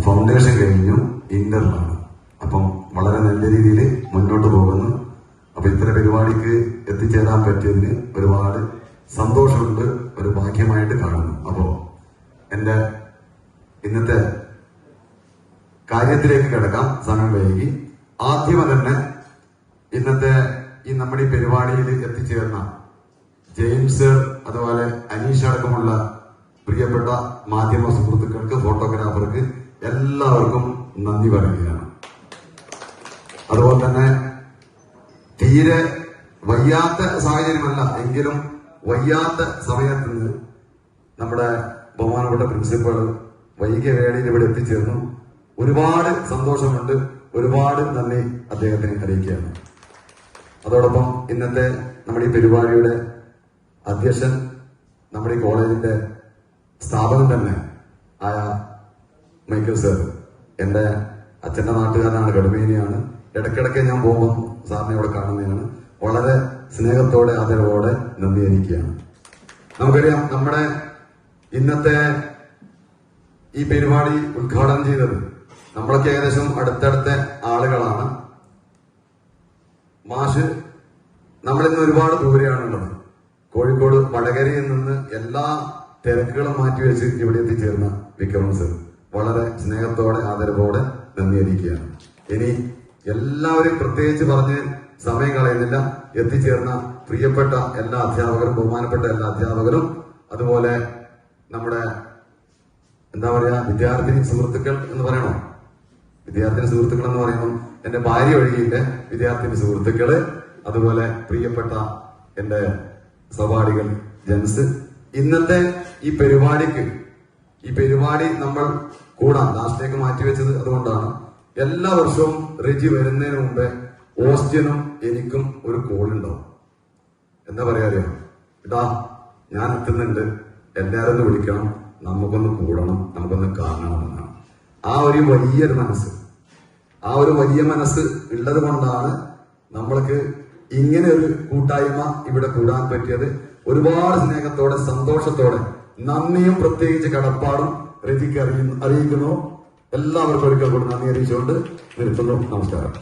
ഫൗണ്ടേഷൻ കഴിഞ്ഞു, ഇന്ററിലാണ്. അപ്പം വളരെ നല്ല രീതിയിൽ മുന്നോട്ട് പോകുന്നു. അപ്പൊ ഇത്തരം പരിപാടിക്ക് എത്തിച്ചേരാൻ പറ്റിയതിന് ഒരുപാട് സന്തോഷമുണ്ട്, ഒരു ഭാഗ്യമായിട്ട് കാണുന്നു. അപ്പോ എന്റെ ഇന്നത്തെ കാര്യത്തിലേക്ക് കിടക്കാം, സമയം വൈകി. ആദ്യമേ തന്നെ ഇന്നത്തെ ഈ നമ്മുടെ ഈ പരിപാടിയിൽ എത്തിച്ചേർന്ന ജെയിംസ്, അതുപോലെ അനീഷ് അടക്കമുള്ള പ്രിയപ്പെട്ട മാധ്യമ സുഹൃത്തുക്കൾക്ക്, ഫോട്ടോഗ്രാഫർക്ക് എല്ലാവർക്കും നന്ദി പറയുകയാണ്. അതുപോലെ തന്നെ തീരെ വയ്യാത്ത സാഹചര്യമല്ല എങ്കിലും വയ്യാത്ത സമയത്ത് നിന്ന് നമ്മുടെ ബഹുമാനപ്പെട്ട പ്രിൻസിപ്പൾ വൈകിയ വേളയിൽ ഇവിടെ എത്തിച്ചേർന്നു. ഒരുപാട് സന്തോഷമുണ്ട്, ഒരുപാട് നന്ദി അദ്ദേഹത്തിന് അറിയിക്കുകയാണ്. അതോടൊപ്പം ഇന്നത്തെ നമ്മുടെ ഈ പരിപാടിയുടെ അധ്യക്ഷൻ, നമ്മുടെ ഈ കോളേജിന്റെ സ്ഥാപനം തന്നെ ആയ മൈക്കിൾ സർ, എന്റെ അച്ഛന്റെ നാട്ടുകാരനാണ്, കടുമേനിയാണ്. ഇടയ്ക്കിടയ്ക്ക് ഞാൻ പോകുമ്പോൾ സാറിനെ ഇവിടെ കാണുന്നതാണ്. വളരെ സ്നേഹത്തോടെ ആദരവോടെ നന്ദി അറിയിക്കുകയാണ്. നമുക്കറിയാം, നമ്മുടെ ഇന്നത്തെ ഈ പരിപാടി ഉദ്ഘാടനം ചെയ്തത് നമ്മളൊക്കെ ഏകദേശം അടുത്തടുത്ത ആളുകളാണ്. മാഷ് നമ്മളിന്ന് ഒരുപാട് ദൂരെയാണുള്ളത്. കോഴിക്കോട് വടകരയിൽ നിന്ന് എല്ലാ തിരക്കുകളും മാറ്റിവെച്ച് ഇവിടെ എത്തിച്ചേർന്ന വിക്രമൻ സർ, വളരെ സ്നേഹത്തോടെ ആദരവോടെ നന്ദി അറിയിക്കുകയാണ്. ഇനി എല്ലാവരും പ്രത്യേകിച്ച് പറഞ്ഞ് സമയം കളയുന്നില്ല. എത്തിച്ചേർന്ന പ്രിയപ്പെട്ട എല്ലാ അധ്യാപകരും, ബഹുമാനപ്പെട്ട എല്ലാ അധ്യാപകരും, അതുപോലെ നമ്മുടെ എന്താ പറയാ വിദ്യാർത്ഥിനി സുഹൃത്തുക്കൾ എന്ന് പറയണോ, വിദ്യാർത്ഥിനി സുഹൃത്തുക്കൾ എന്ന് പറയുമ്പോൾ എന്റെ ഭാര്യ ഒഴികെയില്ല, വിദ്യാർത്ഥിനി സുഹൃത്തുക്കള്, അതുപോലെ പ്രിയപ്പെട്ട എന്റെ സഹപാഠികൾ ജെൻസ്. ഇന്നത്തെ ഈ പരിപാടി നമ്മൾ കൂടാൻ ലാസ്റ്റിലേക്ക് മാറ്റിവെച്ചത് അതുകൊണ്ടാണ്. എല്ലാ വർഷവും റെജി വരുന്നതിന് മുമ്പേ ഓസ്റ്റിനും എനിക്കും ഒരു കോൾ ഉണ്ടാവും. എന്താ പറയാറിയോ, ഇതാ ഞാൻ എത്തുന്നുണ്ട്, എല്ലാവരും ഒന്ന് വിളിക്കണം, നമുക്കൊന്ന് കൂടണം, നമുക്കൊന്ന് കാണണം എന്നാണ്. ആ ഒരു വലിയ മനസ്സ് ഉള്ളത് കൊണ്ടാണ് നമ്മൾക്ക് ഇങ്ങനെ ഒരു കൂട്ടായ്മ ഇവിടെ കൂടാൻ പറ്റിയത്. ഒരുപാട് സ്നേഹത്തോടെ, സന്തോഷത്തോടെ, നന്ദിയും പ്രത്യേകിച്ച് കടപ്പാടും രജിക്ക് അറിയിക്കുന്നു. എല്ലാവർക്കും ഒരിക്കൽ കൂടി നന്ദി അറിയിച്ചുകൊണ്ട് നിർത്തുന്നു. നമസ്കാരം.